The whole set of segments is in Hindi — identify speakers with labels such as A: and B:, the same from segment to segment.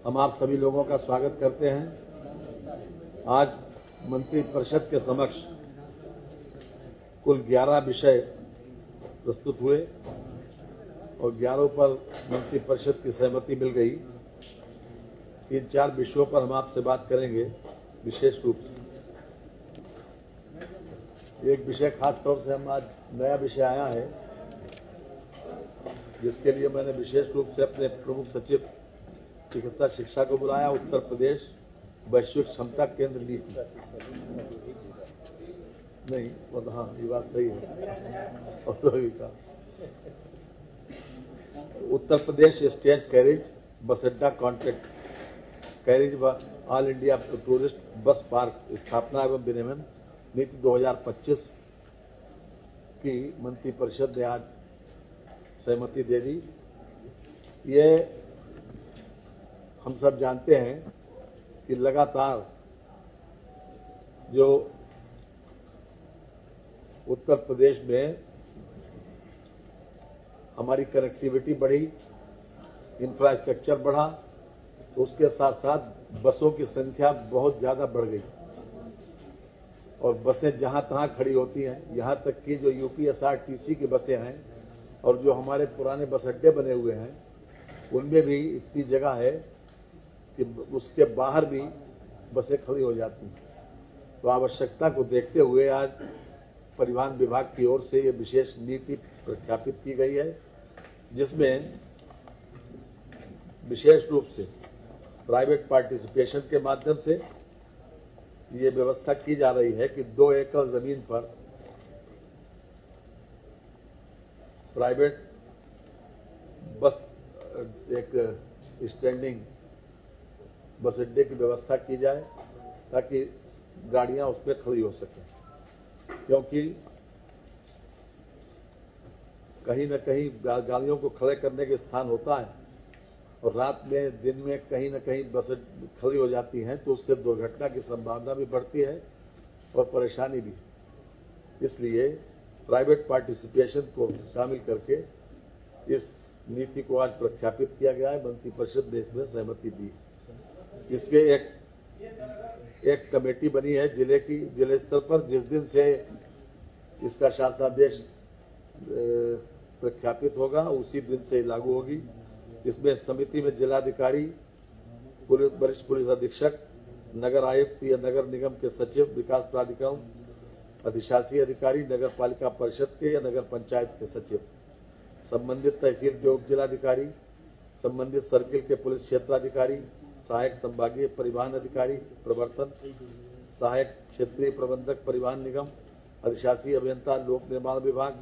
A: हम आप सभी लोगों का स्वागत करते हैं। आज मंत्रिपरिषद के समक्ष कुल 11 विषय प्रस्तुत हुए और 11 पर मंत्रिपरिषद की सहमति मिल गई। 3-4 विषयों पर हम आपसे बात करेंगे विशेष रूप से। एक विषय खास तौर से हम आज नया विषय आया है जिसके लिए मैंने विशेष रूप से अपने प्रमुख सचिव चिकित्सा शिक्षा को बुलाया। उत्तर प्रदेश वैश्विक क्षमता केंद्र नीति नहीं, हाँ ये बात सही है। औद्योगिक उत्तर प्रदेश स्टेज कैरेज बस अड्डा कॉन्ट्रैक्ट कैरेज व all India tourist bus park स्थापना एवं विनियमन नीति 2025 की मंत्रिपरिषद ने आज सहमति दे दी। ये हम सब जानते हैं कि लगातार जो उत्तर प्रदेश में हमारी कनेक्टिविटी बढ़ी, इंफ्रास्ट्रक्चर बढ़ा, तो उसके साथ साथ बसों की संख्या बहुत ज्यादा बढ़ गई और बसें जहां तहां खड़ी होती हैं। यहां तक कि जो यूपीएसआरटीसी की बसें हैं और जो हमारे पुराने बस अड्डे बने हुए हैं उनमें भी इतनी जगह है कि उसके बाहर भी बसें खड़ी हो जाती हैं। तो आवश्यकता को देखते हुए आज परिवहन विभाग की ओर से ये विशेष नीति प्रख्यापित की गई है, जिसमें विशेष रूप से प्राइवेट पार्टिसिपेशन के माध्यम से ये व्यवस्था की जा रही है कि 2 एकड़ जमीन पर प्राइवेट बस एक स्टैंडिंग बस अड्डे की व्यवस्था की जाए ताकि गाड़ियां उस पर खड़ी हो सकें, क्योंकि कहीं न कहीं गाड़ियों को खड़े करने के स्थान होता है और रात में दिन में कहीं न कहीं बस खड़ी हो जाती हैं, तो उससे दुर्घटना की संभावना भी बढ़ती है और परेशानी भी। इसलिए प्राइवेट पार्टिसिपेशन को शामिल करके इस नीति को आज प्रख्यापित किया गया है। मंत्रिपरिषद ने इसमें सहमति दी। इसके एक कमेटी बनी है जिले स्तर पर, जिस दिन से इसका शासनादेश प्रख्यापित होगा उसी दिन से लागू होगी। इसमें समिति में जिलाधिकारी, वरिष्ठ पुलिस अधीक्षक, नगर आयुक्त या नगर निगम के सचिव, विकास प्राधिकरण अधिशासी अधिकारी, नगर पालिका परिषद के या नगर पंचायत के सचिव, संबंधित तहसील के उप जिलाधिकारी, संबंधित सर्किल के पुलिस क्षेत्राधिकारी, सहायक संभागीय परिवहन अधिकारी प्रवर्तन, सहायक क्षेत्रीय प्रबंधक परिवहन निगम, अधिशासी अभियंता लोक निर्माण विभाग,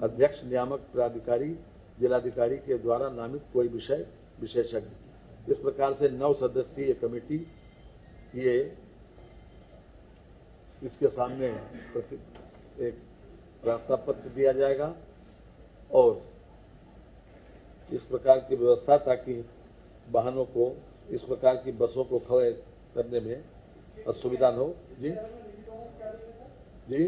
A: अध्यक्ष नियामक प्राधिकारी जिलाधिकारी के द्वारा नामित कोई विषय विशेषज्ञ। इस प्रकार से 9 सदस्यीय कमेटी ये इसके सामने एक प्रार्थना पत्र दिया जाएगा और इस प्रकार की व्यवस्था, ताकि वाहनों को, इस प्रकार की बसों को खड़े करने में असुविधा न हो। जी जी,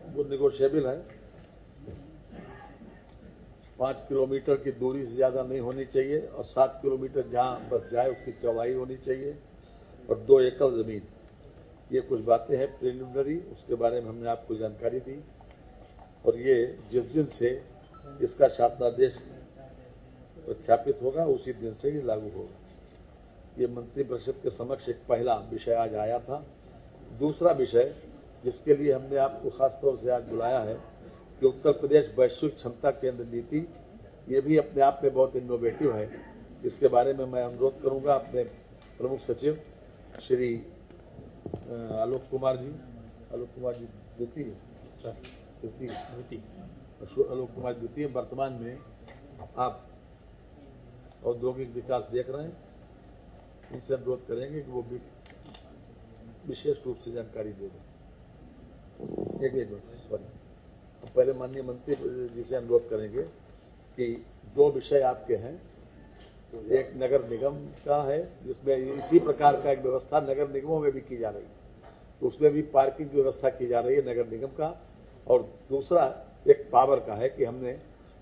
A: वो निगोशिएबल है। 5 किलोमीटर की दूरी से ज्यादा नहीं होनी चाहिए और 7 किलोमीटर जहां बस जाए उसकी चौड़ाई होनी चाहिए और 2 एकड़ जमीन। ये कुछ बातें हैं प्रिलिमिनरी, उसके बारे में हमने आपको जानकारी दी और ये जिस दिन से इसका शासनादेश प्रख्यापित होगा उसी दिन से ही लागू होगा। ये मंत्रिपरिषद के समक्ष एक पहला विषय आज आया था। दूसरा विषय जिसके लिए हमने आपको खास तौर से आज बुलाया है कि उत्तर प्रदेश वैश्विक क्षमता केंद्र नीति, ये भी अपने आप में बहुत इनोवेटिव है। इसके बारे में मैं अनुरोध करूंगा अपने प्रमुख सचिव श्री आलोक कुमार जी द्वितीय आलोक कुमार द्वितीय, वर्तमान में आप औद्योगिक विकास देख रहे हैं, इनसे अनुरोध करेंगे कि वो भी विशेष रूप से जानकारी दे दें। एक मिनट, पहले माननीय मंत्री जी से अनुरोध करेंगे कि 2 विषय आपके हैं। एक नगर निगम का है जिसमें इसी प्रकार का एक व्यवस्था नगर निगमों में भी की जा रही है, तो उसमें भी पार्किंग की व्यवस्था की जा रही है नगर निगम का। और दूसरा एक पावर का है कि हमने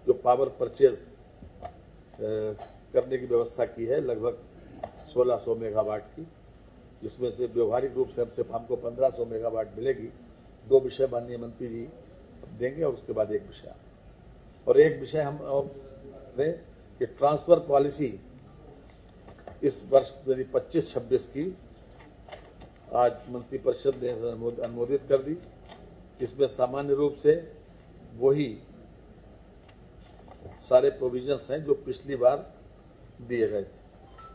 A: जो पावर परचेज करने की व्यवस्था की है, लगभग 1600 मेगावाट की, जिसमें से व्यवहारिक रूप से हमको 1500 मेगावाट मिलेगी। 2 विषय माननीय मंत्री जी देंगे और उसके बाद 1 विषय, और 1 विषय हम और दें कि ट्रांसफर पॉलिसी इस वर्ष यानी 25-26 की आज मंत्रिपरिषद ने अनुमोदित कर दी। इसमें सामान्य रूप से वही सारे प्रोविजंस हैं जो पिछली बार दिए गए थे,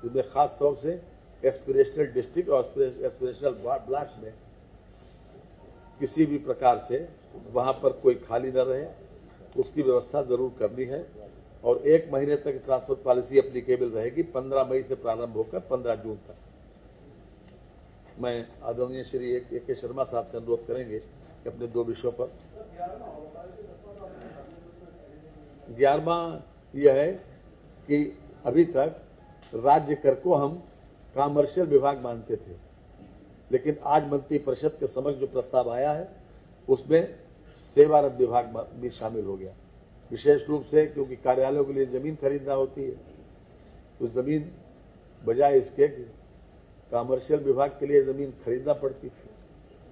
A: जिसमें खास तौर से एस्पिरेशनल डिस्ट्रिक्ट और एस्पिरेशनल ब्लॉक्स में किसी भी प्रकार से वहां पर कोई खाली न रहे, उसकी व्यवस्था जरूर करनी है। और 1 महीने तक ट्रांसफर पॉलिसी एप्लीकेबल रहेगी, 15 मई से प्रारंभ होकर 15 जून तक। मैं आदरणीय श्री ए के शर्मा साहब से अनुरोध करेंगे कि अपने 2 विषयों पर। 11वां यह है कि अभी तक राज्य कर को हम कॉमर्शियल विभाग मानते थे, लेकिन आज मंत्रिपरिषद के समक्ष जो प्रस्ताव आया है उसमें सेवारत विभाग भी शामिल हो गया। विशेष रूप से क्योंकि कार्यालयों के लिए जमीन खरीदना होती है, तो जमीन बजाय इसके कॉमर्शियल विभाग के लिए जमीन खरीदना पड़ती थी,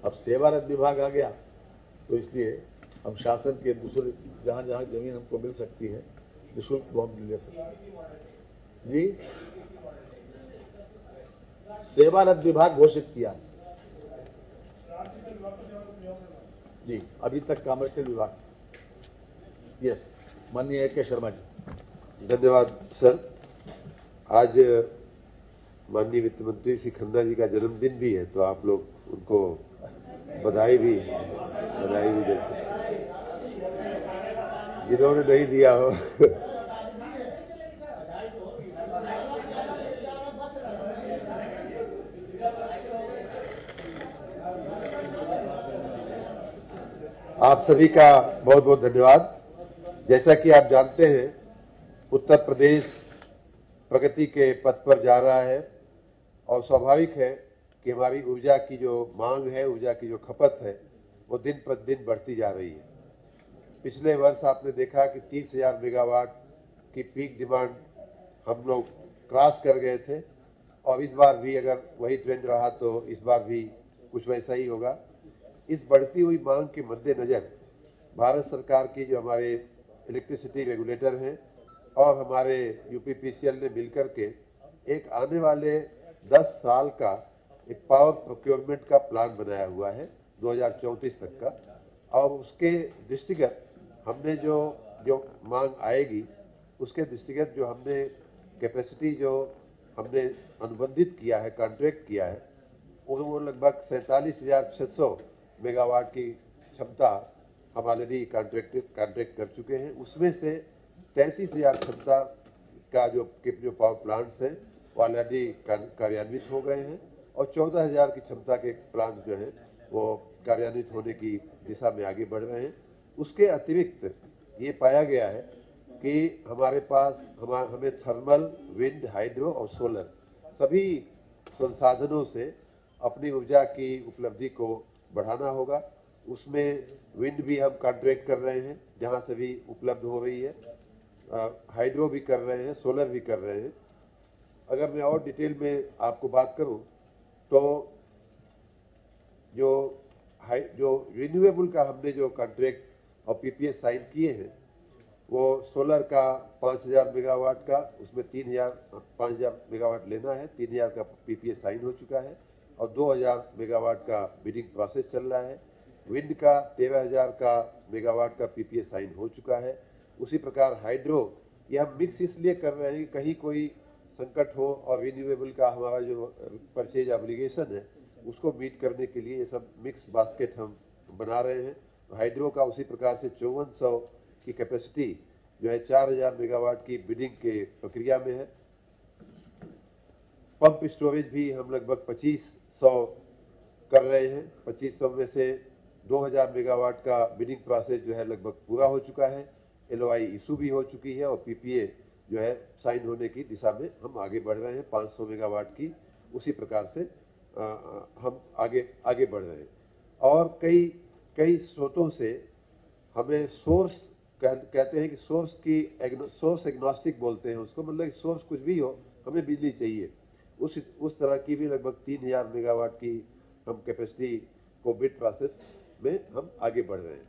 A: अब सेवारत विभाग आ गया, तो इसलिए हम शासन के दूसरे जहां जहां जमीन हमको मिल सकती है निःशुल्क वो हम ले सकते हैं। जी, सेवारत विभाग घोषित किया जी, अभी तक कॉमर्शियल विभाग। यस, माननीय ए के शर्मा जी।
B: धन्यवाद सर। आज माननीय वित्त मंत्री श्री खन्ना जी का जन्मदिन भी है, तो आप लोग उनको बधाई भी दे सकते, जिन्होंने नहीं दिया हो। आप सभी का बहुत बहुत धन्यवाद। जैसा कि आप जानते हैं, उत्तर प्रदेश प्रगति के पथ पर जा रहा है और स्वाभाविक है कि हमारी ऊर्जा की जो मांग है, ऊर्जा की जो खपत है, वो दिन प्रतिदिन बढ़ती जा रही है। पिछले वर्ष आपने देखा कि 30,000 मेगावाट की पीक डिमांड हम लोग क्रॉस कर गए थे, और इस बार भी अगर वही ट्रेंड रहा तो इस बार भी कुछ वैसा ही होगा। इस बढ़ती हुई मांग के मद्देनजर भारत सरकार की जो हमारे इलेक्ट्रिसिटी रेगुलेटर हैं और हमारे यूपीपीसीएल ने मिलकर के एक आने वाले 10 साल का एक पावर प्रोक्योरमेंट का प्लान बनाया हुआ है 2034 तक का, और उसके दृष्टिगत हमने जो मांग आएगी उसके दृष्टिगत जो हमने कैपेसिटी जो हमने अनुबंधित किया है, कॉन्ट्रैक्ट किया है, वो लगभग 47,600 मेगावाट की क्षमता हम ऑलरेडी कॉन्ट्रैक्ट कर चुके हैं। उसमें से 33,000 क्षमता का जो पावर प्लांट्स हैं वो ऑलरेडी कार्यान्वित हो गए हैं, और 14,000 की क्षमता के प्लांट जो हैं वो कार्यान्वित होने की दिशा में आगे बढ़ रहे हैं। उसके अतिरिक्त ये पाया गया है कि हमारे पास हमें थर्मल, विंड, हाइड्रो और सोलर सभी संसाधनों से अपनी ऊर्जा की उपलब्धि को बढ़ाना होगा। उसमें विंड भी हम कॉन्ट्रैक्ट कर रहे हैं जहां से भी उपलब्ध हो रही है, हाइड्रो भी कर रहे हैं, सोलर भी कर रहे हैं। अगर मैं और डिटेल में आपको बात करूं तो जो रिन्यूएबल का हमने जो कॉन्ट्रैक्ट और पीपीए साइन किए हैं, वो सोलर का 5,000 मेगावाट का, उसमें 5,000 मेगावाट लेना है, 3,000 का पीपीए साइन हो चुका है, और 2,000 मेगावाट का बिडिंग प्रोसेस चल रहा है। विंड का 13,000 का मेगावाट का पीपीए साइन हो चुका है। उसी प्रकार हाइड्रो ये हम मिक्स इसलिए कर रहे हैं कि कहीं कोई संकट हो और रिन्यूएबल का हमारा जो परचेज ऑब्लिगेशन है उसको मीट करने के लिए ये सब मिक्स बास्केट हम बना रहे हैं। हाइड्रो का उसी प्रकार से 5400 की कैपेसिटी जो है 4,000 मेगावाट की बिडिंग के प्रक्रिया में है। पंप स्टोरेज भी हम लगभग 2500 कर रहे हैं। 2500 में से 2,000 मेगावाट का बिडिंग प्रोसेस जो है लगभग पूरा हो चुका है, एलओआई इशू भी हो चुकी है, और पीपीए जो है साइन होने की दिशा में हम आगे बढ़ रहे हैं। 500 मेगावाट की उसी प्रकार से हम आगे बढ़ रहे हैं। और कई स्रोतों से हमें सोर्स कहते हैं कि सोर्स एग्नोस्टिक बोलते हैं उसको, मतलब सोर्स कुछ भी हो, हमें बिजली चाहिए। उस तरह की भी लगभग 3000 मेगावाट की हम कैपेसिटी को बिड प्रोसेस में हम आगे बढ़ रहे हैं।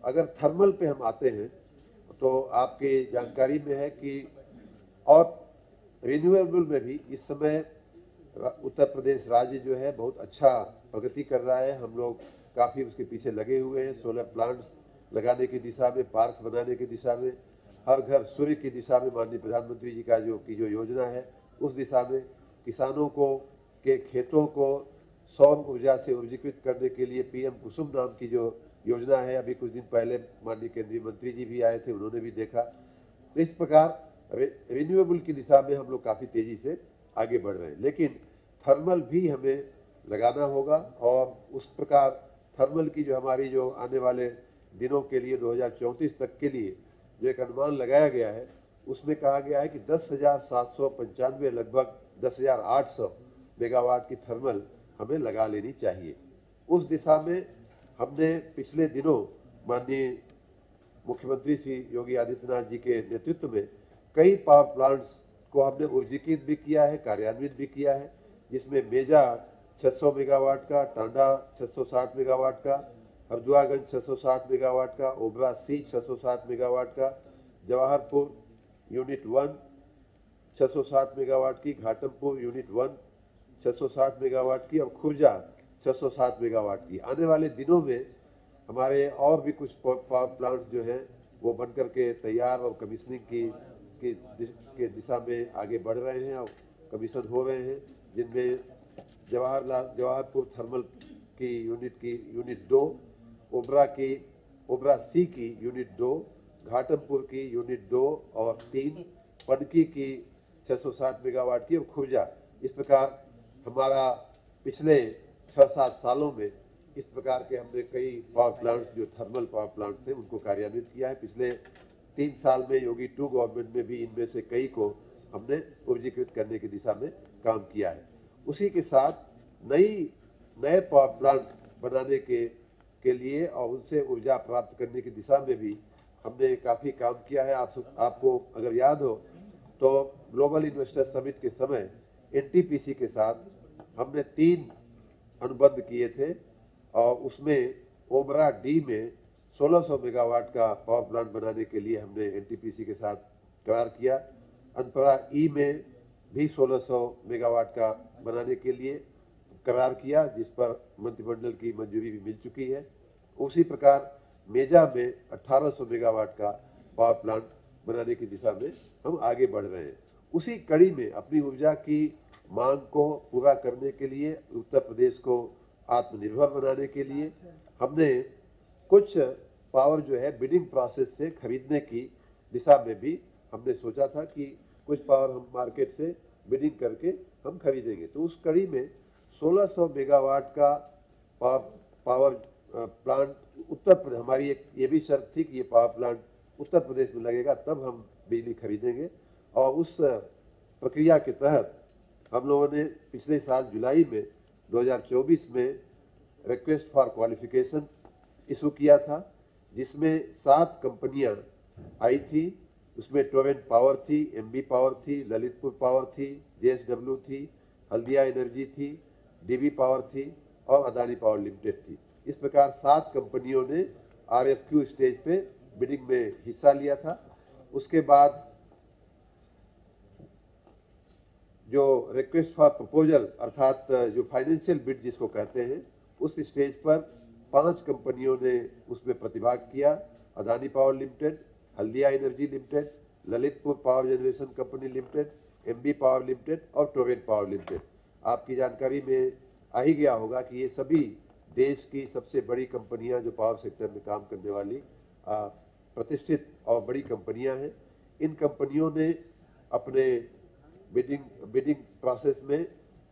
B: अगर थर्मल पे हम आते हैं तो आपकी जानकारी में है कि और रिन्यूएबल में भी इस समय उत्तर प्रदेश राज्य जो है बहुत अच्छा प्रगति कर रहा है। हम लोग काफ़ी उसके पीछे लगे हुए हैं। सोलर प्लांट्स लगाने की दिशा में, पार्क्स बनाने की दिशा में, हर घर सूर्य की दिशा में माननीय प्रधानमंत्री जी का जो योजना है उस दिशा में, किसानों को के खेतों को सौर ऊर्जा से ऊर्जीकृत करने के लिए पीएम कुसुम नाम की जो योजना है, अभी कुछ दिन पहले माननीय केंद्रीय मंत्री जी भी आए थे, उन्होंने भी देखा। तो इस प्रकार रिन्यूएबल की दिशा में हम लोग काफ़ी तेजी से आगे बढ़ रहे हैं, लेकिन थर्मल भी हमें लगाना होगा। और उस प्रकार थर्मल की जो हमारी जो आने वाले दिनों के लिए 2034 तक के लिए जो एक अनुमान लगाया गया है, उसमें कहा गया है कि 10,795 लगभग 10,800 मेगावाट की थर्मल हमें लगा लेनी चाहिए। उस दिशा में हमने पिछले दिनों माननीय मुख्यमंत्री श्री योगी आदित्यनाथ जी के नेतृत्व में कई पावर प्लांट्स को हमने ऊर्जीकृत भी किया है, कार्यान्वित भी किया है, जिसमें मेजा 600 मेगावाट का, टांडा 660 मेगावाट का, हरदुआगंज 660 मेगावाट का, ओबरा सी 660 मेगावाट का, जवाहरपुर यूनिट 1 660 मेगावाट की, घाटमपुर यूनिट 1 660 मेगावाट की और खुर्जा 660 मेगावाट की। आने वाले दिनों में हमारे और भी कुछ पावर प्लांट्स जो हैं वो बनकर के तैयार और कमीशनिंग के दिशा में आगे बढ़ रहे हैं और कमीशन हो रहे हैं, जिनमें जवाहरपुर थर्मल की यूनिट 2, ओबरा सी की यूनिट 2, घाटमपुर की यूनिट 2 और 3, पनकी की 660 मेगावाट की और खुर्जा। इस प्रकार हमारा पिछले 6-7 सालों में इस प्रकार के हमने कई पावर प्लांट्स जो थर्मल पावर प्लांट्स हैं उनको कार्यान्वित किया है। पिछले 3 साल में योगी 2 गवर्नमेंट में भी इनमें से कई को हमने ऊर्जीकृत करने की दिशा में काम किया है। उसी के साथ नए पावर प्लांट्स बनाने के लिए और उनसे ऊर्जा प्राप्त करने की दिशा में भी हमने काफ़ी काम किया है। आपको अगर याद हो तो ग्लोबल इन्वेस्टर समिट के समय एनटीपीसी के साथ हमने 3 अनुबंध किए थे और उसमें ओबरा डी में 1600 मेगावाट का पावर प्लांट बनाने के लिए हमने एनटीपीसी के साथ करार किया। अनपरा ई में भी 1600 मेगावाट का बनाने के लिए करार किया, जिस पर मंत्रिमंडल की मंजूरी भी मिल चुकी है। उसी प्रकार मेजा में 1800 मेगावाट का पावर प्लांट बनाने की दिशा में हम आगे बढ़ रहे हैं। उसी कड़ी में अपनी ऊर्जा की मांग को पूरा करने के लिए, उत्तर प्रदेश को आत्मनिर्भर बनाने के लिए हमने कुछ पावर जो है बिडिंग प्रोसेस से खरीदने की दिशा में भी हमने सोचा था कि कुछ पावर हम मार्केट से बिडिंग करके हम खरीदेंगे। तो उस कड़ी में 1600 मेगावाट का पावर प्लांट उत्तर प्रदेश, हमारी एक ये भी शर्त थी कि ये पावर प्लांट उत्तर प्रदेश में लगेगा, तब हम बिजली खरीदेंगे। और उस प्रक्रिया के तहत हम लोगों ने पिछले साल जुलाई में 2024 में रिक्वेस्ट फॉर क्वालिफिकेशन इशू किया था, जिसमें 7 कंपनियां आई थी। उसमें टोरेंट पावर थी, एमबी पावर थी, ललितपुर पावर थी, जेएसडब्ल्यू थी, हल्दिया एनर्जी थी, डीबी पावर थी और अदानी पावर लिमिटेड थी। इस प्रकार 7 कंपनियों ने आरएफक्यू स्टेज पे बिडिंग में हिस्सा लिया था। उसके बाद जो रिक्वेस्ट फॉर प्रपोजल अर्थात जो फाइनेंशियल बिड जिसको कहते हैं, उस स्टेज पर 5 कंपनियों ने उसमें प्रतिभाग किया। Adani power limited, Haldia energy limited, Lalitpur power generation company limited, MB power limited और टोरेंट पावर लिमिटेड। आपकी जानकारी में आ ही गया होगा कि ये सभी देश की सबसे बड़ी कंपनियां जो पावर सेक्टर में काम करने वाली प्रतिष्ठित और बड़ी कंपनियां हैं। इन कंपनियों ने अपने बिडिंग प्रोसेस में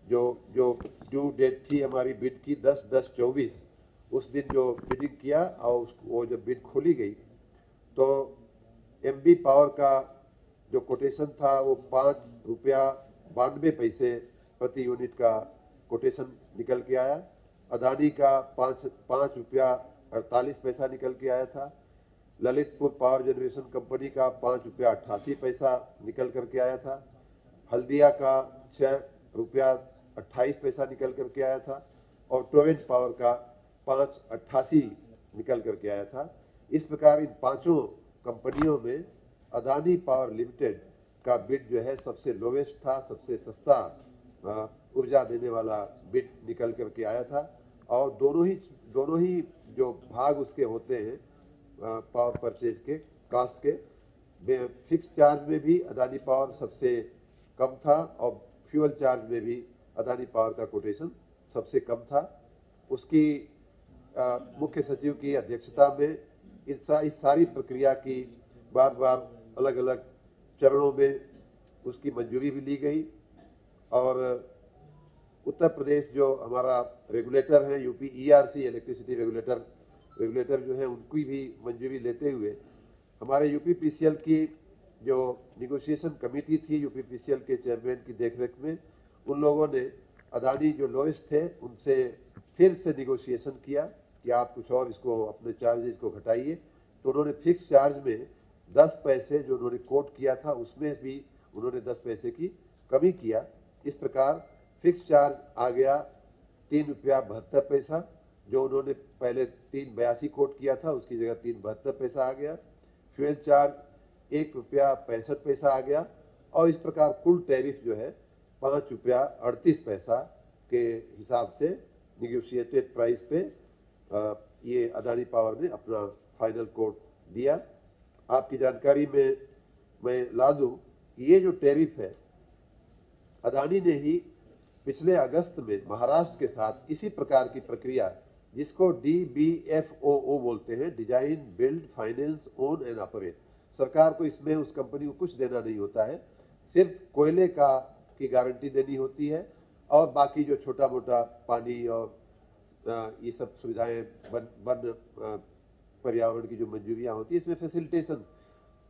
B: जो ड्यू डेट थी हमारी बिड की 10/10/24, उस दिन जो बिडिंग किया और वो जब बिड खोली गई तो एमबी पावर का जो कोटेशन था वो ₹5.92 प्रति यूनिट का कोटेशन निकल के आया। अदानी का ₹5.48 निकल के आया था। ललितपुर पावर जनरेशन कंपनी का 5 रुपया 88 पैसा निकल करके आया था। हल्दिया का 6 रुपया 28 पैसा निकल करके आया था और टोरेंट पावर का 5.88 निकल करके आया था। इस प्रकार इन पांचों कंपनियों में अदानी पावर लिमिटेड का बिड जो है सबसे लोवेस्ट था, सबसे सस्ता ऊर्जा देने वाला बिड निकल करके आया था। और दोनों ही जो भाग उसके होते हैं पावर परचेज के कास्ट के, फिक्स चार्ज में भी अदानी पावर सबसे कम था और फ्यूल चार्ज में भी अदानी पावर का कोटेशन सबसे कम था। उसकी मुख्य सचिव की अध्यक्षता में इस सारी प्रक्रिया की बार बार अलग अलग चरणों में उसकी मंजूरी भी ली गई और उत्तर प्रदेश जो हमारा रेगुलेटर है यूपी ईआरसी इलेक्ट्रिसिटी रेगुलेटर जो है उनकी भी मंजूरी लेते हुए हमारे यूपी पीसीएल की जो निगोशिएशन कमेटी थी यूपी पीसीएल के चेयरमैन की देखरेख में, उन लोगों ने अदानी जो लोएस्ट थे उनसे फिर से निगोशिएशन किया कि आप कुछ और इसको अपने चार्जेस को घटाइए। तो उन्होंने फिक्स चार्ज में 10 पैसे जो उन्होंने कोट किया था उसमें भी उन्होंने 10 पैसे की कमी किया। इस प्रकार फिक्स चार्ज आ गया 3 रुपया 72 पैसा, जो उन्होंने पहले 3.82 कोट किया था उसकी जगह 3.72 पैसा आ गया। फ्यूल चार्ज 1 रुपया 65 पैसा आ गया और इस प्रकार कुल टैरिफ जो है 5 रुपया 38 पैसा के हिसाब से निगोशिएटेड प्राइस पे ये अदानी पावर ने अपना फाइनल कोट दिया। आपकी जानकारी में मैं ला दूं कि ये जो टैरिफ है अदानी ने ही पिछले अगस्त में महाराष्ट्र के साथ इसी प्रकार की प्रक्रिया जिसको DBFOO बोलते हैं, design build finance own and operate, सरकार को इसमें उस कंपनी को कुछ देना नहीं होता है, सिर्फ कोयले की गारंटी देनी होती है और बाकी जो छोटा मोटा पानी और ये सब सुविधाएं वन पर्यावरण की जो मंजूरियां होती है इसमें फैसिलिटेशन,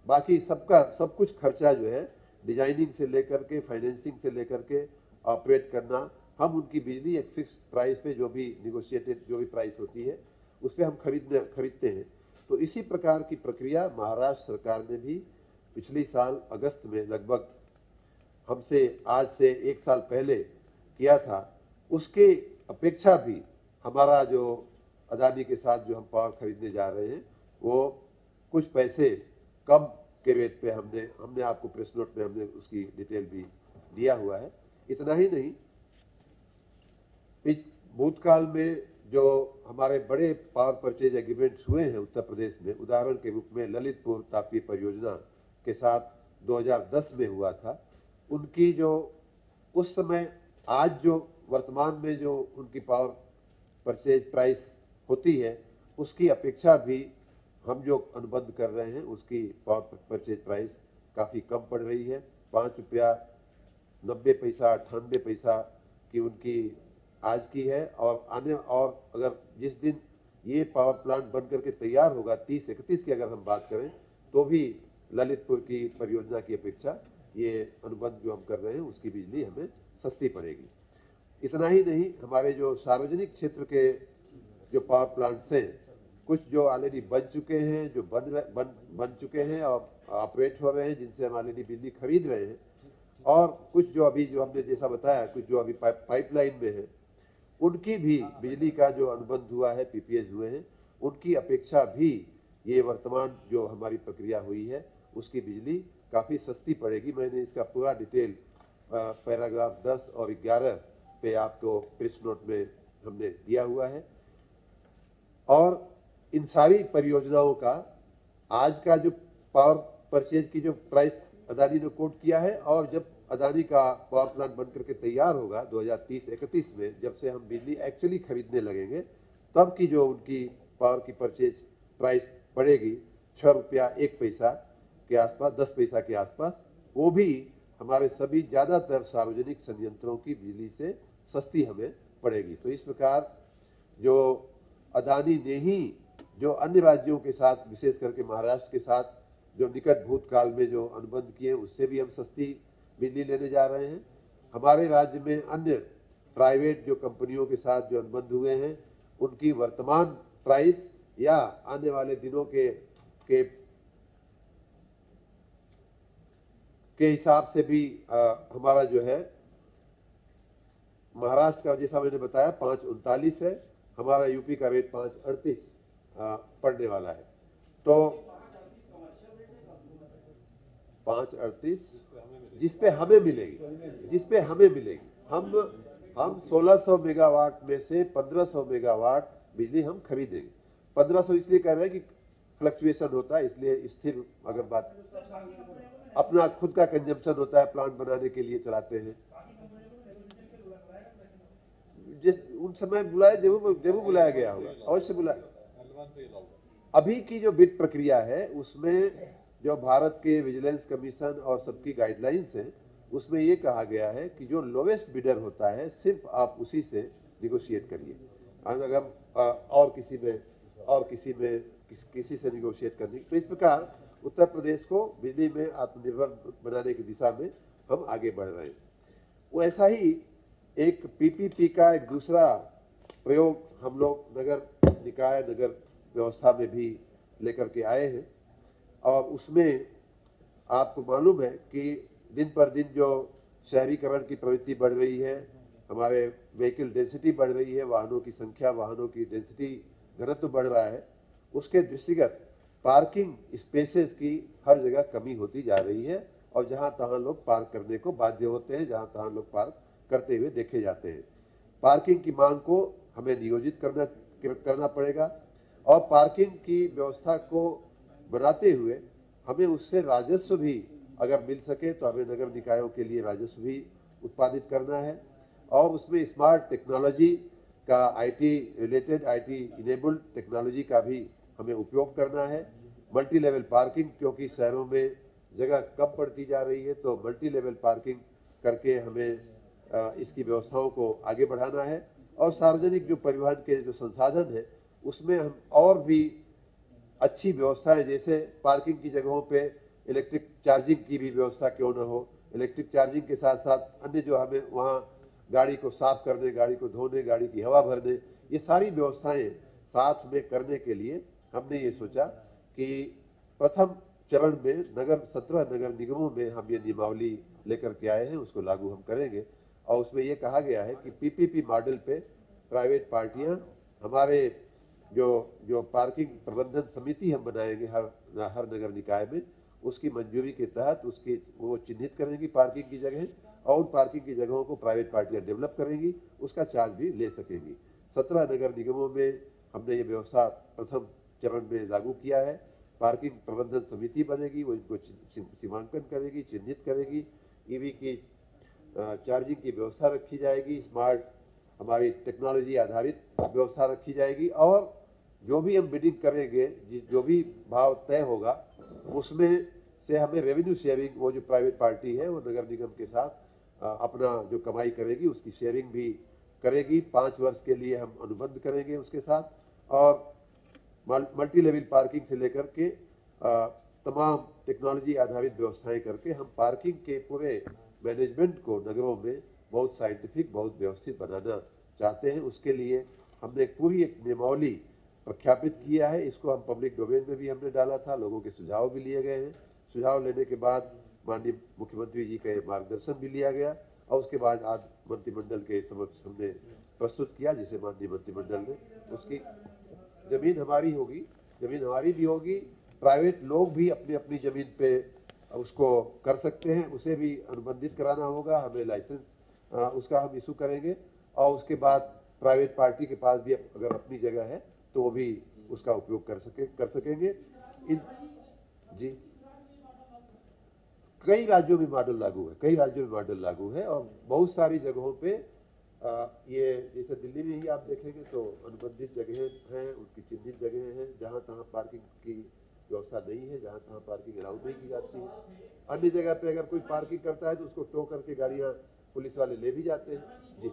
B: बाकी सब कुछ खर्चा जो है डिजाइनिंग से लेकर के फाइनेंसिंग से लेकर के ऑपरेट करना, हम उनकी बिजली एक फिक्स प्राइस पे जो भी निगोशिएटेड जो भी प्राइस होती है उस पर हम खरीदते हैं। तो इसी प्रकार की प्रक्रिया महाराष्ट्र सरकार ने भी पिछली साल अगस्त में लगभग हमसे आज से 1 साल पहले किया था। उसके अपेक्षा भी हमारा जो अदानी के साथ जो हम पावर खरीदने जा रहे हैं वो कुछ पैसे कम के रेट पे हमने आपको प्रेस नोट में हमने उसकी डिटेल भी दिया हुआ है। इतना ही नहीं, भूतकाल में जो हमारे बड़े पावर परचेज एग्रीमेंट्स हुए हैं उत्तर प्रदेश में, उदाहरण के रूप में ललितपुर तापी परियोजना के साथ 2010 में हुआ था, उनकी जो उस समय आज जो वर्तमान में जो उनकी पावर परचेज प्राइस होती है उसकी अपेक्षा भी हम जो अनुबंध कर रहे हैं उसकी पावर परचेज प्राइस काफ़ी कम पड़ रही है। 5 रुपया 90 पैसा 98 पैसा की उनकी आज की है और अगर जिस दिन ये पावर प्लांट बन करके तैयार होगा 30-31 की अगर हम बात करें तो भी ललितपुर की परियोजना की अपेक्षा ये अनुबंध जो हम कर रहे हैं उसकी बिजली हमें सस्ती पड़ेगी। इतना ही नहीं, हमारे जो सार्वजनिक क्षेत्र के जो पावर प्लांट्स हैं कुछ जो ऑलरेडी बन चुके हैं, जो बन चुके हैं और ऑपरेट हो रहे हैं, जिनसे हम ऑलरेडी बिजली खरीद रहे हैं, और कुछ जो अभी जो हमने जैसा बताया कुछ जो अभी पाइपलाइन में है उनकी भी बिजली का जो अनुबंध हुआ है, पीपीएस हुए हैं, उनकी अपेक्षा भी ये वर्तमान जो हमारी प्रक्रिया हुई है उसकी बिजली काफ़ी सस्ती पड़ेगी। मैंने इसका पूरा डिटेल पैराग्राफ 10 और 11 पे आपको प्रेस नोट में हमने दिया हुआ है। और इन सारी परियोजनाओं का आज का जो पावर परचेज की जो प्राइस अदानी ने कोट किया है और जब अदानी का पावर प्लांट बनकर के तैयार होगा 2030-31 में, जब से हम बिजली एक्चुअली खरीदने लगेंगे, तब की जो उनकी पावर की परचेज प्राइस पड़ेगी 6 रुपया 1 पैसा के आसपास, 10 पैसा के आसपास, वो भी हमारे सभी ज़्यादातर सार्वजनिक संयंत्रों की बिजली से सस्ती हमें पड़ेगी। तो इस प्रकार जो अदानी ने ही जो अन्य राज्यों के साथ, विशेष करके महाराष्ट्र के साथ जो निकट भूतकाल में जो अनुबंध किए उससे भी हम सस्ती बिजली लेने जा रहे हैं। हमारे राज्य में अन्य प्राइवेट जो कंपनियों के साथ जो अनुबंध हुए हैं उनकी वर्तमान प्राइस या आने वाले दिनों के हिसाब से भी हमारा जो है महाराष्ट्र का जैसा मैंने बताया 5.39 है, हमारा यूपी का रेट 5.38 पड़ने वाला है। तो 5.38 जिसपे हमें मिलेगी, हम 1600 मेगावाट में से 1500 मेगावाट बिजली हम खरीदेंगे। 1500 इसलिए कह रहे हैं कि फ्लक्चुएशन होता है, इसलिए स्थिर अगर बात अपना खुद का कंजम्पशन होता है, प्लांट बनाने के लिए चलाते हैं। जिस उन समय बुलाया जरूर बुलाया गया होगा, अवश्य बुलाया। अभी की जो बिड प्रक्रिया है उसमें जो भारत के विजिलेंस कमीशन और सबकी गाइडलाइंस है उसमें ये कहा गया है कि जो लोवेस्ट बिडर होता है सिर्फ आप उसी से निगोशिएट करिए। अगर और किसी से निगोशिएट करने, तो इस प्रकार उत्तर प्रदेश को बिजली में आत्मनिर्भर बनाने की दिशा में हम आगे बढ़ रहे हैं। वैसा ही एक पीपीपी का एक दूसरा प्रयोग हम लोग नगर निकाय नगर व्यवस्था में भी लेकर के आए हैं, और उसमें आपको मालूम है कि दिन पर दिन जो शहरीकरण की प्रवृत्ति बढ़ रही है, हमारे व्हीकल डेंसिटी बढ़ रही है, वाहनों की संख्या, वाहनों की डेंसिटी घनत्व बढ़ रहा है, उसके दृष्टिगत पार्किंग स्पेसेस की हर जगह कमी होती जा रही है, और जहां तहां लोग पार्क करने को बाध्य होते हैं, जहां तहां लोग पार्क करते हुए देखे जाते हैं। पार्किंग की मांग को हमें नियोजित करना पड़ेगा, और पार्किंग की व्यवस्था को बनाते हुए हमें उससे राजस्व भी अगर मिल सके तो हमें नगर निकायों के लिए राजस्व भी उत्पादित करना है, और उसमें स्मार्ट टेक्नोलॉजी का आईटी इनेबल्ड टेक्नोलॉजी का भी हमें उपयोग करना है। मल्टी लेवल पार्किंग, क्योंकि शहरों में जगह कम पड़ती जा रही है, तो मल्टी लेवल पार्किंग करके हमें इसकी व्यवस्थाओं को आगे बढ़ाना है। और सार्वजनिक जो परिवहन के जो संसाधन है उसमें हम और भी अच्छी व्यवस्थाएं, जैसे पार्किंग की जगहों पे इलेक्ट्रिक चार्जिंग की भी व्यवस्था क्यों न हो। इलेक्ट्रिक चार्जिंग के साथ साथ अन्य जो हमें वहाँ गाड़ी को साफ करने, गाड़ी को धोने, गाड़ी की हवा भरने, ये सारी व्यवस्थाएं साथ में करने के लिए हमने ये सोचा कि प्रथम चरण में 17 नगर निगमों में हम ये नियमावली लेकर के आए हैं, उसको लागू हम करेंगे। और उसमें ये कहा गया है कि पीपीपी मॉडल पे प्राइवेट पार्टियां हमारे जो पार्किंग प्रबंधन समिति हम बनाएंगे हर नगर निकाय में, उसकी मंजूरी के तहत वो चिन्हित करेंगी पार्किंग की जगह, और उन पार्किंग की जगहों को प्राइवेट पार्टियां डेवलप करेंगी, उसका चार्ज भी ले सकेंगी। 17 नगर निगमों में हमने ये व्यवस्था प्रथम चरण में लागू किया है। पार्किंग प्रबंधन समिति बनेगी, वो इनको सीमांकन करेगी, चिन्हित करेगी, ईवी की चार्जिंग की व्यवस्था रखी जाएगी, स्मार्ट हमारी टेक्नोलॉजी आधारित व्यवस्था रखी जाएगी, और जो भी हम बिडिंग करेंगे, जो भी भाव तय होगा, उसमें से हमें रेवेन्यू शेयरिंग, वो जो प्राइवेट पार्टी है वो नगर निगम के साथ अपना जो कमाई करेगी उसकी शेयरिंग भी करेगी। 5 वर्ष के लिए हम अनुबंध करेंगे उसके साथ, और मल्टी लेवल पार्किंग से लेकर के तमाम टेक्नोलॉजी आधारित व्यवस्थाएं करके हम पार्किंग के पूरे मैनेजमेंट को नगरों में बहुत साइंटिफिक, बहुत व्यवस्थित बनाना चाहते हैं। उसके लिए हमने पूरी एक नियमावली प्रख्यापित किया है। इसको हम पब्लिक डोमेन में भी हमने डाला था, लोगों के सुझाव भी लिए गए हैं। सुझाव लेने के बाद माननीय मुख्यमंत्री जी का मार्गदर्शन भी लिया गया, और उसके बाद आज मंत्रिमंडल के समक्ष हमने प्रस्तुत किया, जिसे माननीय मंत्रिमंडल ने उसकी जमीन हमारी होगी, जमीन हमारी भी होगी, प्राइवेट लोग भी अपनी अपनी जमीन पे उसको कर सकते हैं, उसे भी अनुबंधित कराना होगा, हमें लाइसेंस उसका हम इशू करेंगे, और उसके बाद प्राइवेट पार्टी के पास भी अगर अपनी जगह है तो वो भी उसका उपयोग कर सकेंगे। जी, कई राज्यों में मॉडल लागू है, और बहुत सारी जगहों पे ये जैसे दिल्ली में ही आप देखेंगे तो अनुबंधित जगहें हैं, उनकी चिन्हित जगहें हैं, जहां तहां पार्किंग की व्यवस्था नहीं है, जहां तहां पार्किंग अलाउड नहीं की जाती है। अन्य जगह पे अगर कोई पार्किंग करता है तो उसको टो करके गाड़ियां पुलिस वाले ले भी जाते हैं। जी,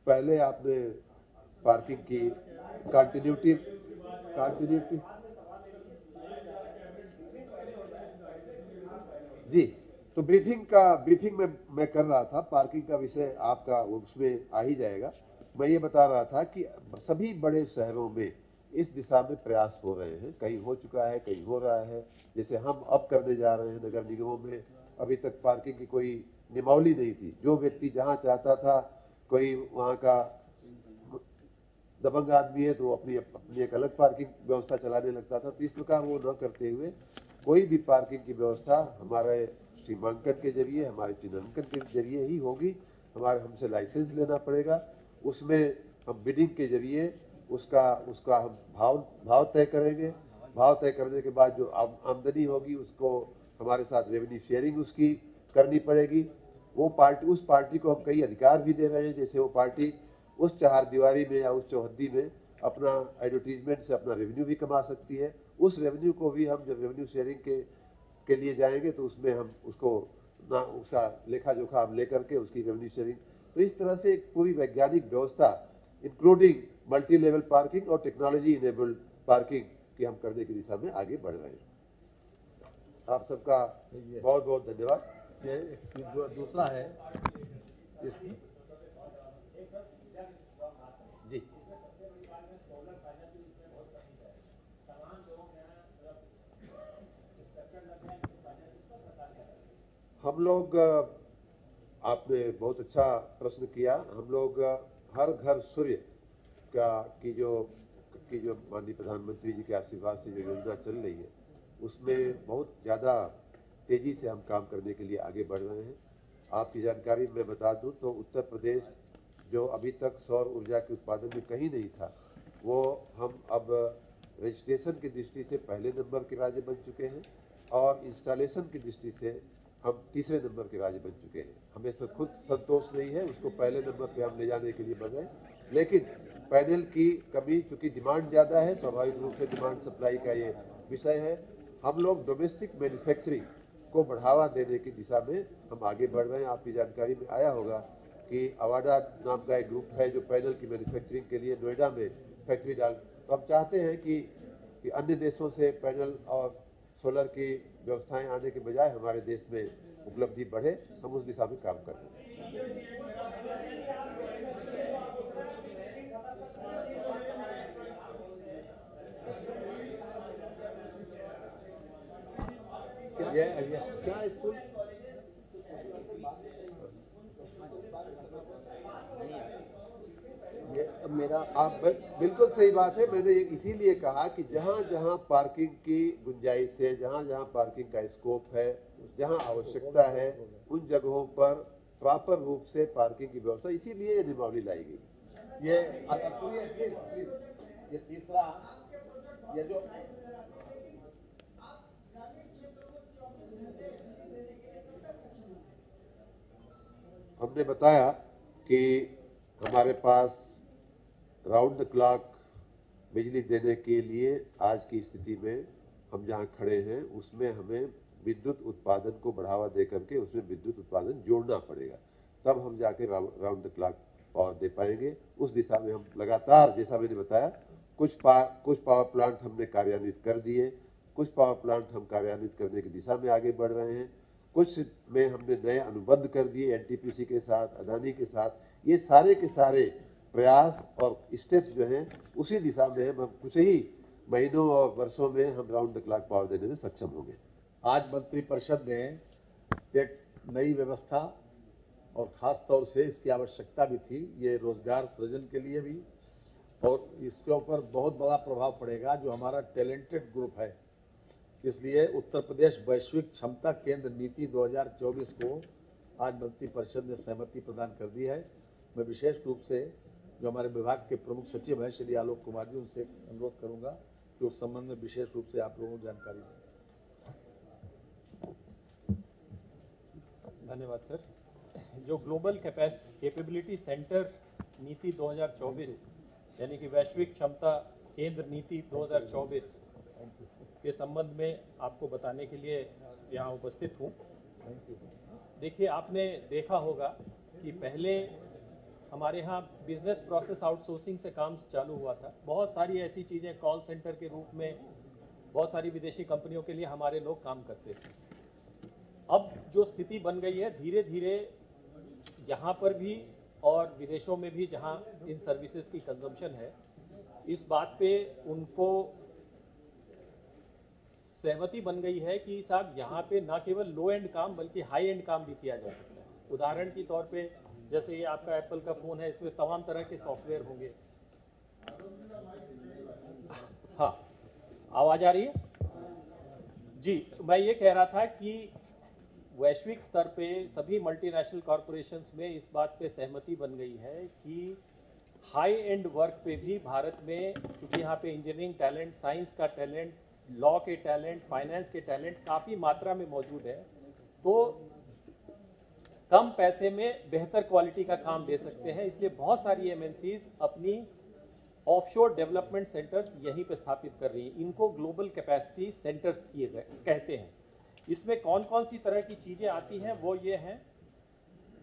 B: पहले आपने पार्किंग की कंटिन्यूटी जी, तो ब्रीफिंग में मैं कर रहा था, पार्किंग का विषय आपका उसमें आ ही जाएगा। मैं ये बता रहा था कि सभी बड़े शहरों में इस दिशा में प्रयास हो रहे हैं, कहीं हो चुका है, कहीं हो रहा है। जैसे हम अब करने जा रहे हैं नगर निगमों में, अभी तक पार्किंग की कोई नियमावली नहीं थी। जो व्यक्ति जहाँ चाहता था, कोई वहाँ का दबंग आदमी है तो वो अपनी एक अलग पार्किंग व्यवस्था चलाने लगता था। तो इस प्रकार वो न करते हुए कोई भी पार्किंग की व्यवस्था हमारे सीमांकन के जरिए, हमारे चिन्हांकन के जरिए ही होगी। हमसे लाइसेंस लेना पड़ेगा, उसमें हम बिडिंग के जरिए उसका हम भाव तय करेंगे। भाव तय करने के बाद जो आमदनी होगी उसको हमारे साथ रेवेन्यू शेयरिंग उसकी करनी पड़ेगी। उस पार्टी को हम कई अधिकार भी दे रहे हैं, जैसे वो पार्टी उस चहारदीवारी में या उस चौहद्दी में अपना एडवर्टीजमेंट से अपना रेवेन्यू भी कमा सकती है। उस रेवेन्यू को भी हम जब रेवेन्यू शेयरिंग के लिए जाएंगे तो उसमें हम उसका लेखा जोखा हम लेकर के उसकी रेवेन्यू शेयरिंग। तो इस तरह से एक पूरी वैज्ञानिक व्यवस्था इंक्लूडिंग मल्टी लेवल पार्किंग और टेक्नोलॉजी इनेबल्ड पार्किंग की हम करने की दिशा में आगे बढ़ रहे हैं। आप सबका बहुत बहुत धन्यवाद।
A: ये दूसरा है
B: जी, हम लोग, आपने बहुत अच्छा प्रश्न किया। हम लोग हर घर सूर्य की जो माननीय प्रधानमंत्री जी के आशीर्वाद से जो योजना चल रही है, उसमें बहुत ज़्यादा तेजी से हम काम करने के लिए आगे बढ़ रहे हैं। आपकी जानकारी मैं बता दूं तो उत्तर प्रदेश जो अभी तक सौर ऊर्जा के उत्पादन में कहीं नहीं था, वो हम अब रजिस्ट्रेशन की दृष्टि से पहले नंबर के राज्य बन चुके हैं और इंस्टॉलेशन की दृष्टि से हम तीसरे नंबर के राज्य बन चुके हैं। हमें खुद संतोष नहीं है, उसको पहले नंबर पे हम ले जाने के लिए बढ़ गए। लेकिन पैनल की कमी, क्योंकि डिमांड ज़्यादा है, स्वाभाविक रूप से डिमांड सप्लाई का ये विषय है। हम लोग डोमेस्टिक मैन्युफैक्चरिंग को बढ़ावा देने की दिशा में हम आगे बढ़ रहे हैं। आपकी जानकारी में आया होगा कि अवाडा नाम का एक ग्रुप है जो पैनल की मैन्युफैक्चरिंग के लिए नोएडा में फैक्ट्री डाल, तो हम चाहते हैं कि अन्य देशों से पैनल और सोलर की व्यवस्थाएं आने के बजाय हमारे देश में उपलब्धि बढ़े। हम उस दिशा में काम कर रहे हैं। क्या स्कूल मेरा, आप बिल्कुल सही बात है। मैंने इसीलिए कहा कि जहां जहां पार्किंग की गुंजाइश है, जहां जहां पार्किंग का स्कोप है, जहां आवश्यकता है, उन जगहों पर प्रॉपर रूप से पार्किंग की व्यवस्था, इसीलिए ये नियमावली लाई गई।
A: ये तीसरा, ये जो
B: हमने बताया कि हमारे पास राउंड द क्लॉक बिजली देने के लिए आज की स्थिति में हम जहां खड़े हैं, उसमें हमें विद्युत उत्पादन को बढ़ावा दे करके उसमें विद्युत उत्पादन जोड़ना पड़ेगा, तब हम जाके राउंड द क्लॉक पावर दे पाएंगे। उस दिशा में हम लगातार, जैसा मैंने बताया, कुछ पावर प्लांट हमने कार्यान्वित कर दिए, कुछ पावर प्लांट हम कार्यान्वित करने की दिशा में आगे बढ़ रहे हैं, कुछ में हमने नए अनुबंध कर दिए एनटीपीसी के साथ, अदानी के साथ। ये सारे के सारे प्रयास और स्टेप्स जो हैं उसी दिशा में हम कुछ ही महीनों और वर्षों में हम राउंड द क्लॉक पावर देने में सक्षम होंगे।
A: आज मंत्रिपरिषद ने एक नई व्यवस्था, और खास तौर से इसकी आवश्यकता भी थी, ये रोजगार सृजन के लिए भी, और इसके ऊपर बहुत बड़ा प्रभाव पड़ेगा जो हमारा टैलेंटेड ग्रुप है। इसलिए उत्तर प्रदेश वैश्विक क्षमता केंद्र नीति 2024 को आज मंत्रिपरिषद ने सहमति प्रदान कर दी है। मैं विशेष रूप से जो हमारे विभाग के प्रमुख सचिव हैं श्री आलोक कुमार जी, उनसे अनुरोध करूंगा कि उस संबंध में विशेष रूप से आप लोगों को जानकारी दें।
C: धन्यवाद सर। जो ग्लोबल कैपेबिलिटी सेंटर नीति 2024 यानी कि वैश्विक क्षमता केंद्र नीति 2024 के संबंध में आपको बताने के लिए यहाँ उपस्थित हूँ। देखिए, आपने देखा होगा कि पहले हमारे यहाँ बिजनेस प्रोसेस आउटसोर्सिंग से काम चालू हुआ था। बहुत सारी ऐसी चीज़ें कॉल सेंटर के रूप में बहुत सारी विदेशी कंपनियों के लिए हमारे लोग काम करते थे। अब जो स्थिति बन गई है, धीरे धीरे यहाँ पर भी और विदेशों में भी जहाँ इन सर्विसेज की कंजम्पशन है, इस बात पे उनको सहमति बन गई है कि साहब यहाँ पे ना केवल लो एंड काम बल्कि हाई एंड काम भी किया जा सकता है। उदाहरण के तौर पे जैसे ये आपका एप्पल का फ़ोन है, इसमें तमाम तरह के सॉफ्टवेयर होंगे। हाँ, आवाज़ आ रही है जी। तो मैं ये कह रहा था कि वैश्विक स्तर पे सभी मल्टीनेशनल कॉरपोरेशंस में इस बात पे सहमति बन गई है कि हाई एंड वर्क पे भी भारत में, क्योंकि यहाँ पे इंजीनियरिंग टैलेंट, साइंस का टैलेंट, लॉ के टैलेंट, फाइनेंस के टैलेंट काफ़ी मात्रा में मौजूद है, तो कम पैसे में बेहतर क्वालिटी का काम दे सकते हैं। इसलिए बहुत सारी एमएनसीज अपनी ऑफशोर डेवलपमेंट सेंटर्स यहीं पे स्थापित कर रही हैं। इनको ग्लोबल कैपेसिटी सेंटर्स किए गए कहते हैं। इसमें कौन कौन सी तरह की चीज़ें आती हैं वो ये हैं।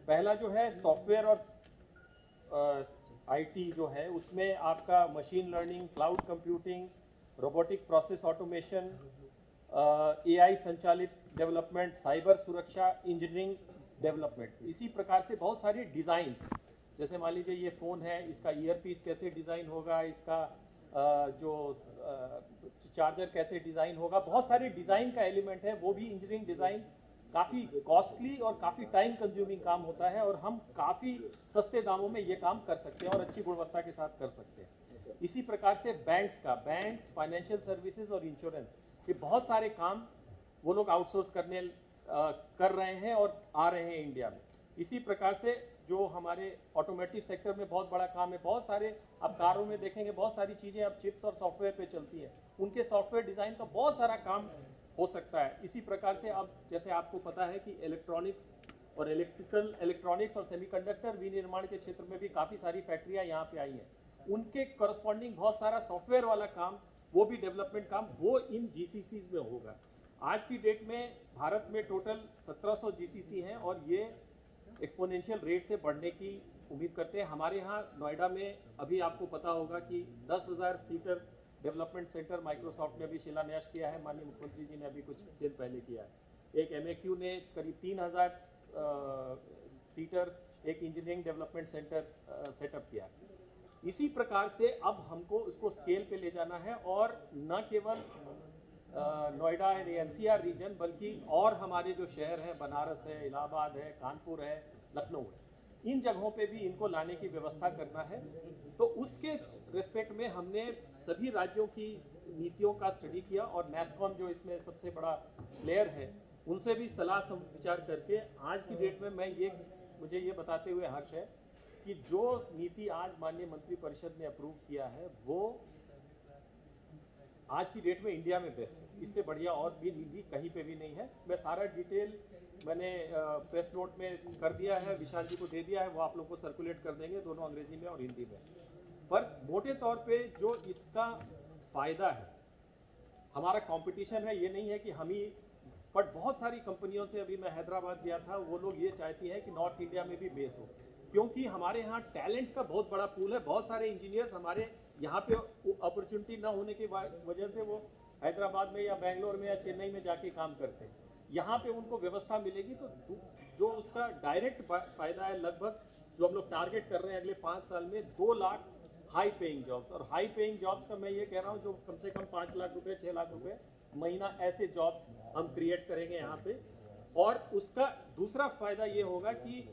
C: पहला जो है सॉफ्टवेयर और आईटी जो है, उसमें आपका machine learning, cloud computing, robotic process automation, AI संचालित डेवलपमेंट, साइबर सुरक्षा, इंजीनियरिंग डेवलपमेंट। इसी प्रकार से बहुत सारी डिज़ाइंस, जैसे मान लीजिए ये फ़ोन है, इसका ईयरपीस कैसे डिज़ाइन होगा, इसका जो चार्जर कैसे डिज़ाइन होगा, बहुत सारे डिज़ाइन का एलिमेंट है। वो भी इंजीनियरिंग डिज़ाइन काफ़ी कॉस्टली और काफ़ी टाइम कंज्यूमिंग काम होता है, और हम काफ़ी सस्ते दामों में ये काम कर सकते हैं और अच्छी गुणवत्ता के साथ कर सकते हैं। इसी प्रकार से बैंक्स, फाइनेंशियल सर्विसेज और इंश्योरेंस, ये बहुत सारे काम वो लोग आउटसोर्स कर रहे हैं और आ रहे हैं इंडिया में। इसी प्रकार से जो हमारे ऑटोमेटिव सेक्टर में बहुत बड़ा काम है, बहुत सारे आप कारों में देखेंगे, बहुत सारी चीज़ें अब चिप्स और सॉफ्टवेयर पे चलती हैं, उनके सॉफ्टवेयर डिज़ाइन का बहुत सारा काम हो सकता है। इसी प्रकार से अब जैसे आपको पता है कि इलेक्ट्रॉनिक्स और सेमीकंडक्टर विनिर्माण के क्षेत्र में भी काफ़ी सारी फैक्ट्रियाँ यहाँ पे आई हैं, उनके करस्पॉन्डिंग बहुत सारा सॉफ्टवेयर वाला काम, वो भी डेवलपमेंट काम, वो इन जीसीसीज में होगा। आज की डेट में भारत में टोटल 1700 जीसीसी हैं और ये एक्सपोनेंशियल रेट से बढ़ने की उम्मीद करते हैं। हमारे यहाँ नोएडा में अभी आपको पता होगा कि 10,000 सीटर डेवलपमेंट सेंटर माइक्रोसॉफ्ट ने अभी शिलान्यास किया है, माननीय मुख्यमंत्री जी ने अभी कुछ दिन पहले किया है। एक एमएक्यू ने करीब 3,000 सीटर एक इंजीनियरिंग डेवलपमेंट सेंटर सेटअप किया है। इसी प्रकार से अब हमको इसको स्केल पे ले जाना है, और न केवल नोएडा एंड एनसीआर रीजन, बल्कि और हमारे जो शहर हैं, बनारस है, इलाहाबाद है, कानपुर है, लखनऊ है, इन जगहों पे भी इनको लाने की व्यवस्था करना है। तो उसके रिस्पेक्ट में हमने सभी राज्यों की नीतियों का स्टडी किया, और नैस्कॉम जो इसमें सबसे बड़ा प्लेयर है, उनसे भी सलाह विचार करके आज की डेट में मुझे ये बताते हुए हर्ष है कि जो नीति आज माननीय मंत्रिपरिषद ने अप्रूव किया है, वो आज की डेट में इंडिया में बेस्ट है। इससे बढ़िया और भी नीति कहीं पे भी नहीं है। मैं सारा डिटेल मैंने प्रेस नोट में कर दिया है, विशाल जी को दे दिया है, वो आप लोगों को सर्कुलेट कर देंगे, दोनों अंग्रेजी में और हिंदी में। पर मोटे तौर पे जो इसका फायदा है, हमारा कंपटीशन है, ये नहीं है कि हम ही, बट बहुत सारी कंपनियों से, अभी मैं हैदराबाद गया था, वो लोग ये चाहती हैं कि नॉर्थ इंडिया में भी बेस हो, क्योंकि हमारे यहाँ टैलेंट का बहुत बड़ा पूल है। बहुत सारे इंजीनियर्स हमारे यहाँ पे अपॉर्चुनिटी ना होने की वजह से वो हैदराबाद में या बेंगलोर में या चेन्नई में जाके काम करते हैं। यहाँ पे उनको व्यवस्था मिलेगी तो जो उसका डायरेक्ट फायदा है, लगभग जो हम लोग टारगेट कर रहे हैं अगले 5 साल में 2 लाख हाई पेइंग जॉब्स। और हाई पेइंग जॉब्स का मैं ये कह रहा हूँ जो कम से कम 5 लाख रुपए 6 लाख रुपए महीना, ऐसे जॉब्स हम क्रिएट करेंगे यहाँ पे। और उसका दूसरा फायदा ये होगा कि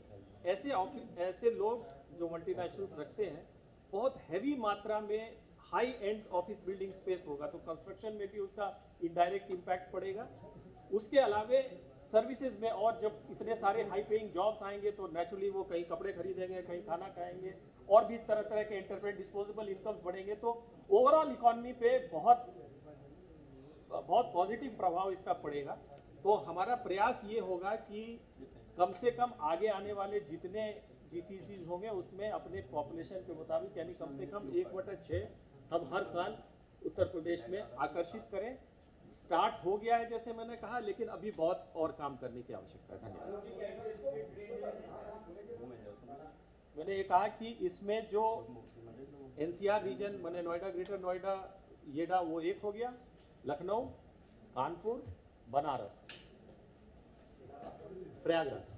C: ऐसे लोग जो मल्टीनेशनल्स रखते हैं, बहुत हैवी मात्रा में high and office building space होगा, तो कंस्ट्रक्शन में भी उसका इनडायरेक्ट इम्पैक्ट पड़ेगा। उसके अलावे सर्विसेज में, और जब इतने सारे हाई पेइंग जॉब्स आएंगे तो नेचुरली वो कहीं कपड़े खरीदेंगे, कहीं खाना खाएंगे, और भी तरह तरह के एंटरप्राइज डिस्पोजेबल इनकम्स बढ़ेंगे, तो ओवरऑल इकोनॉमी पे बहुत पॉजिटिव प्रभाव इसका पड़ेगा। तो हमारा प्रयास ये होगा कि कम से कम आगे आने वाले जितने जीसीसीज होंगे उसमें अपने पॉपुलेशन के मुताबिक, यानी कम से कम 1/6 हम हर साल उत्तर प्रदेश में आकर्षित करें। स्टार्ट हो गया है जैसे मैंने कहा, लेकिन अभी बहुत और काम करने की आवश्यकता है। धन्यवाद। मैंने ये कहा कि इसमें जो एनसीआर रीजन मैंने नोएडा, ग्रेटर नोएडा, येडा वो एक हो गया, लखनऊ, कानपुर, बनारस, प्रयागराज,